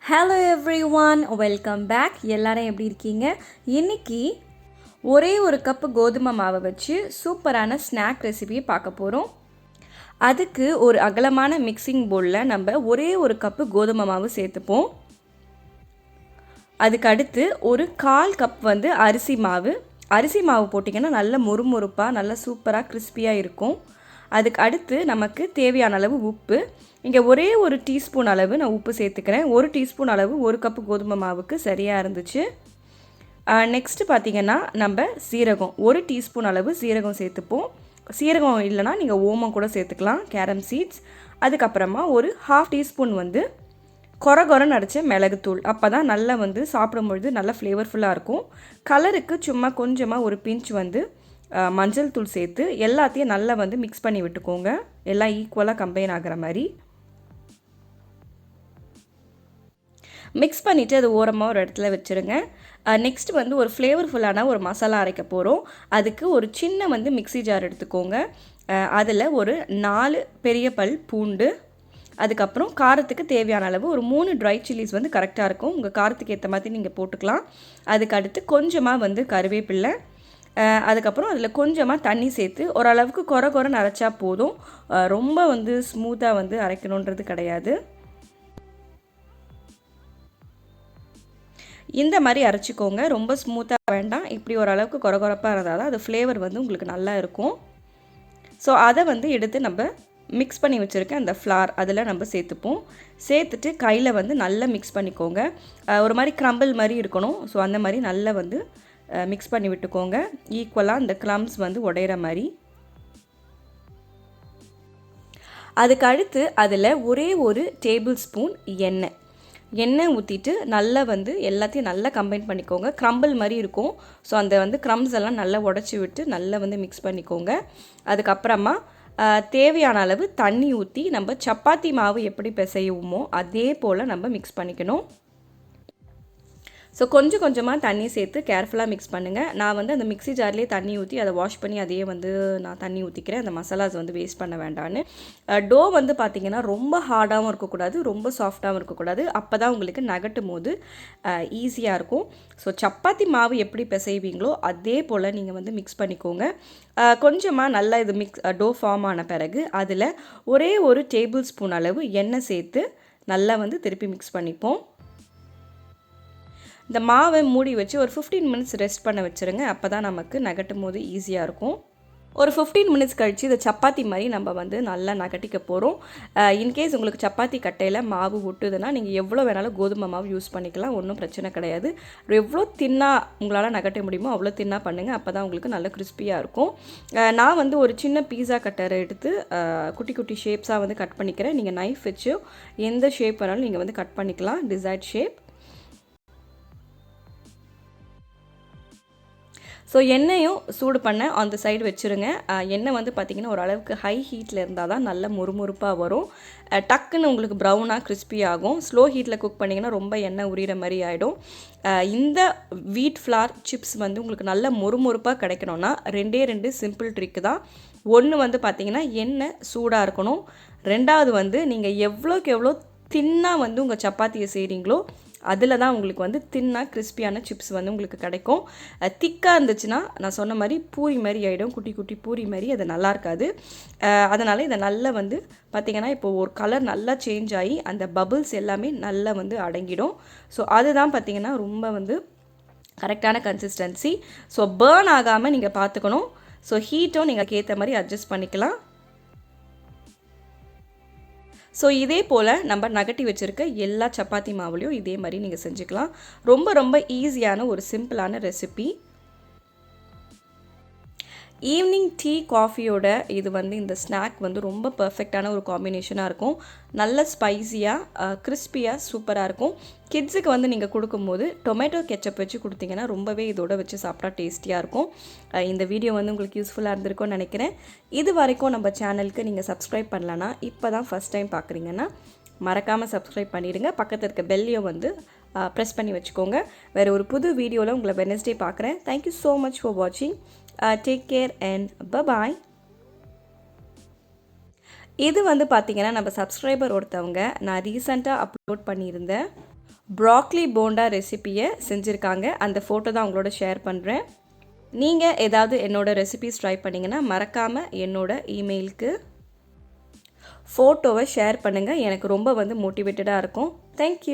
Hello everyone, welcome back. எல்லாரும் எப்படி இருக்கீங்க? இன்றைக்கி ஒரே ஒரு கப்பு கோதுமை மாவை வச்சு சூப்பரான ஸ்நாக் ரெசிபியை பார்க்க போகிறோம். அதுக்கு ஒரு அகலமான மிக்சிங் பவுலில் நம்ம ஒரே ஒரு கப்பு கோதுமை மாவு சேர்த்துப்போம். அதுக்கு அடுத்து ஒரு 1/4 கப் அரிசி மாவு போட்டிங்கன்னா நல்ல மொறுமொறுப்பாக நல்ல சூப்பராக கிறிஸ்பியாக இருக்கும். அதுக்கு அடுத்து நமக்கு தேவையான அளவு உப்பு. இங்கே ஒரே ஒரு டீஸ்பூன் அளவு நான் உப்பு சேர்த்துக்கிறேன். ஒரு டீஸ்பூன் அளவு ஒரு கப்பு கோதுமை மாவுக்கு சரியாக இருந்துச்சு. நெக்ஸ்ட்டு பார்த்திங்கன்னா நம்ம சீரகம், ஒரு டீஸ்பூன் அளவு சீரகம் சேர்த்துப்போம். சீரகம் இல்லைனா நீங்கள் ஓமம் கூட சேர்த்துக்கலாம், கேரம் சீட்ஸ். அதுக்கப்புறமா ஒரு 1/2 டீஸ்பூன் கொரகொரன்னு அடித்த மிளகுத்தூள். அப்போ தான் நல்லா சாப்பிடும்பொழுது நல்லா ஃப்ளேவர்ஃபுல்லாக இருக்கும். கலருக்கு சும்மா கொஞ்சமாக ஒரு பிஞ்ச் மஞ்சள் தூள் சேர்த்து எல்லாத்தையும் நல்லா மிக்ஸ் பண்ணி விட்டுக்கோங்க. எல்லாம் ஈக்குவலாக கம்பைன் ஆகிற மாதிரி மிக்ஸ் பண்ணிவிட்டு அது ஓரமாக ஒரு இடத்துல வச்சுருங்க. நெக்ஸ்ட் ஒரு ஃப்ளேவர்ஃபுல்லான ஒரு மசாலா அரைக்க போகிறோம். அதுக்கு ஒரு சின்ன மிக்ஸி ஜார் எடுத்துக்கோங்க. அதில் ஒரு 4 பெரிய பல் பூண்டு, அதுக்கப்புறம் காரத்துக்கு தேவையான அளவு ஒரு 3 ட்ரை சில்லிஸ் கரெக்டாக இருக்கும். உங்கள் காரத்துக்கு ஏற்ற மாதிரி நீங்கள் போட்டுக்கலாம். அதுக்கு அடுத்து கொஞ்சமாக கருவேப்பில்லை, அதுக்கப்புறம் அதில் கொஞ்சமாக தண்ணி சேர்த்து ஓரளவுக்கு கொரன்னு அரைச்சா போதும். ரொம்ப ஸ்மூத்தாக அரைக்கணுன்றது கிடையாது. இந்த மாதிரி அரைச்சிக்கோங்க. ரொம்ப ஸ்மூத்தாக வேண்டாம், இப்படி ஓரளவுக்கு கொரப்பாக இருந்தால் தான் அது ஃப்ளேவர் உங்களுக்கு நல்லா இருக்கும். ஸோ அதை எடுத்து நம்ம மிக்ஸ் பண்ணி வச்சுருக்கேன் அந்த ஃப்ளார் அதில் நம்ம சேர்த்துப்போம். சேர்த்துட்டு கையில் நல்லா மிக்ஸ் பண்ணிக்கோங்க. ஒரு மாதிரி க்ரம்பிள் மாதிரி இருக்கணும். ஸோ அந்த மாதிரி நல்லா மிக்ஸ் பண்ணி விட்டுக்கோங்க. ஈக்குவலாக அந்த க்ரம்ஸ் உடையிற மாதிரி. அதுக்கு அடுத்து அதில் ஒரே ஒரு டேபிள் ஸ்பூன் எண்ணெய் ஊற்றிட்டு நல்லா எல்லாத்தையும் நல்லா கம்பைன் பண்ணிக்கோங்க. க்ரம்பிள் மாதிரி இருக்கும். ஸோ அந்த க்ரம்ஸ் எல்லாம் நல்லா உடச்சி விட்டு நல்லா மிக்ஸ் பண்ணிக்கோங்க. அதுக்கப்புறமா தேவையான அளவு தண்ணி ஊற்றி நம்ம சப்பாத்தி மாவு எப்படி பிசையுமோ அதே போல் நம்ம மிக்ஸ் பண்ணிக்கணும். ஸோ கொஞ்சம் கொஞ்சமாக தண்ணி சேர்த்து கேர்ஃபுல்லாக மிக்ஸ் பண்ணுங்கள். நான் அந்த மிக்ஸி ஜார்லேயே தண்ணி ஊற்றி அதை வாஷ் பண்ணி அதையே நான் தண்ணி ஊற்றிக்கிறேன். அந்த மசாலாஸ் வேஸ்ட் பண்ண வேண்டான்னு. டோ பார்த்திங்கன்னா ரொம்ப ஹார்டாகவும் இருக்கக்கூடாது, ரொம்ப சாஃப்டாகவும் இருக்கக்கூடாது. அப்போ தான் உங்களுக்கு நகட்டும் போது ஈஸியாக இருக்கும். ஸோ சப்பாத்தி மாவு எப்படி பிசைவீங்களோ அதே போல் நீங்கள் மிக்ஸ் பண்ணிக்கோங்க. கொஞ்சமாக நல்லா இது டோ ஃபார்ம் ஆன பிறகு அதில் ஒரே ஒரு டேபிள் ஸ்பூன் அளவு எண்ணெய் சேர்த்து நல்லா திருப்பி மிக்ஸ் பண்ணிப்போம். இந்த மாவை மூடி வச்சு ஒரு 15 மினிட்ஸ் ரெஸ்ட் பண்ண வச்சுருங்க. அப்போ தான் நமக்கு நகட்டும் போது ஈஸியாக இருக்கும். ஒரு 15 மினிட்ஸ் கழித்து இந்த சப்பாத்தி மாதிரி நம்ம நல்லா நகட்டிக்க போகிறோம். இன்கேஸ் உங்களுக்கு சப்பாத்தி கட்டையில் மாவு ஒட்டுதுன்னா நீங்கள் எவ்வளோ வேணாலும் கோதுமை மாவு யூஸ் பண்ணிக்கலாம், ஒன்றும் பிரச்சனை கிடையாது. எவ்வளோ தின்னாக உங்களால் நகட்ட முடியுமோ அவ்வளோ தின்னாக பண்ணுங்கள். அப்போ தான் உங்களுக்கு நல்ல கிறிஸ்பியாக இருக்கும். நான் ஒரு சின்ன பீஸா கட்டரை எடுத்து குட்டி குட்டி ஷேப்ஸாக கட் பண்ணிக்கிறேன். நீங்கள் நைஃப் வச்சு எந்த ஷேப் வேணாலும் நீங்கள் கட் பண்ணிக்கலாம், டிசைர்ட் ஷேப். ஸோ எண்ணெயும் சூடு பண்ண அந்த சைடு வச்சுருங்க. எண்ணெய் பார்த்திங்கன்னா ஓரளவுக்கு ஹை ஹீட்டில் இருந்தால் தான் நல்ல முறுமுறுப்பாக வரும். டக்குன்னு உங்களுக்கு ப்ரௌனாக கிறிஸ்பி ஆகும். ஸ்லோ ஹீட்டில் குக் பண்ணிங்கன்னா ரொம்ப எண்ணெய் உரிகிற மாதிரி ஆகிடும். இந்த வீட் ஃப்ளார் சிப்ஸ் உங்களுக்கு நல்ல முறுமுறுப்பாக கிடைக்கணும்னா 2 சிம்பிள் ட்ரிக்கு தான். ஒன்று பார்த்திங்கன்னா எண்ணெய் சூடாக இருக்கணும். ரெண்டாவது நீங்கள் எவ்வளோக்கு எவ்வளோ தின்னாக உங்கள் சப்பாத்தியை செய்கிறீங்களோ அதில் தான் உங்களுக்கு தின்னாக கிறிஸ்பியான சிப்ஸ் உங்களுக்கு கிடைக்கும். திக்காக இருந்துச்சுன்னா நான் சொன்ன மாதிரி பூரி மாதிரி ஆகிடும், குட்டி குட்டி பூரி மாதிரி. அது நல்லா இருக்காது. அதனால் இதை நல்லா பார்த்திங்கன்னா இப்போது ஒரு கலர் நல்லா சேஞ்ச் ஆகி அந்த பபுள்ஸ் எல்லாமே நல்லா அடங்கிடும். ஸோ அதுதான் பார்த்திங்கன்னா ரொம்ப கரெக்டான கன்சிஸ்டன்சி. ஸோ பேர்ன் ஆகாமல் நீங்கள் பார்த்துக்கணும். ஸோ ஹீட்டும் நீங்கள் ஏற்ற மாதிரி அட்ஜஸ்ட் பண்ணிக்கலாம். ஸோ இதே போல் நம்ம நகட்டி வச்சுருக்க எல்லா சப்பாத்தி மாவுலையும் இதே மாதிரி நீங்கள் செஞ்சுக்கலாம். ரொம்ப ரொம்ப ஈஸியான ஒரு சிம்பிளான ரெசிபி. ஈவினிங் டீ காஃபியோட இது இந்த ஸ்நாக் ரொம்ப பர்ஃபெக்டான ஒரு காம்பினேஷனாக இருக்கும். நல்ல ஸ்பைஸியாக கிறிஸ்பியாக சூப்பராக இருக்கும். கிட்ஸுக்கு நீங்கள் கொடுக்கும்போது டொமேட்டோ கெச்சப் வச்சு கொடுத்தீங்கன்னா ரொம்பவே இதோட வச்சு சாப்பிட்டா டேஸ்டியாக இருக்கும். இந்த வீடியோ உங்களுக்கு யூஸ்ஃபுல்லாக இருந்திருக்கும்னு நினைக்கிறேன். இது வரைக்கும் நம்ம சேனலுக்கு நீங்கள் சப்ஸ்கிரைப் பண்ணலன்னா, இப்போ தான் ஃபஸ்ட் டைம் பார்க்குறீங்கன்னா மறக்காமல் சப்ஸ்கிரைப் பண்ணிடுங்க. பக்கத்தில் இருக்க பெல்லையும் ப்ரெஸ் பண்ணி வச்சுக்கோங்க. வேறு ஒரு புது வீடியோவில் உங்களை வெட்னஸ்டே பார்க்குறேன். தேங்க்யூ ஸோ மச் ஃபார் வாட்சிங். Take care and bye-bye. இது பார்த்திங்கன்னா நம்ம சப்ஸ்கிரைபர் ஒருத்தவங்க நான் ரீசெண்டாக அப்லோட் பண்ணியிருந்தேன். ப்ராக்லி போண்டா ரெசிபியை செஞ்சுருக்காங்க. அந்த ஃபோட்டோ தான் உங்களோட ஷேர் பண்ணுறேன். நீங்கள் ஏதாவது என்னோடய ரெசிபிஸ் ட்ரை பண்ணிங்கன்னா மறக்காமல் என்னோடய இமெயிலுக்கு ஃபோட்டோவை ஷேர் பண்ணுங்கள். எனக்கு ரொம்ப வந்து மோட்டிவேட்டடாக இருக்கும். தேங்க்யூ.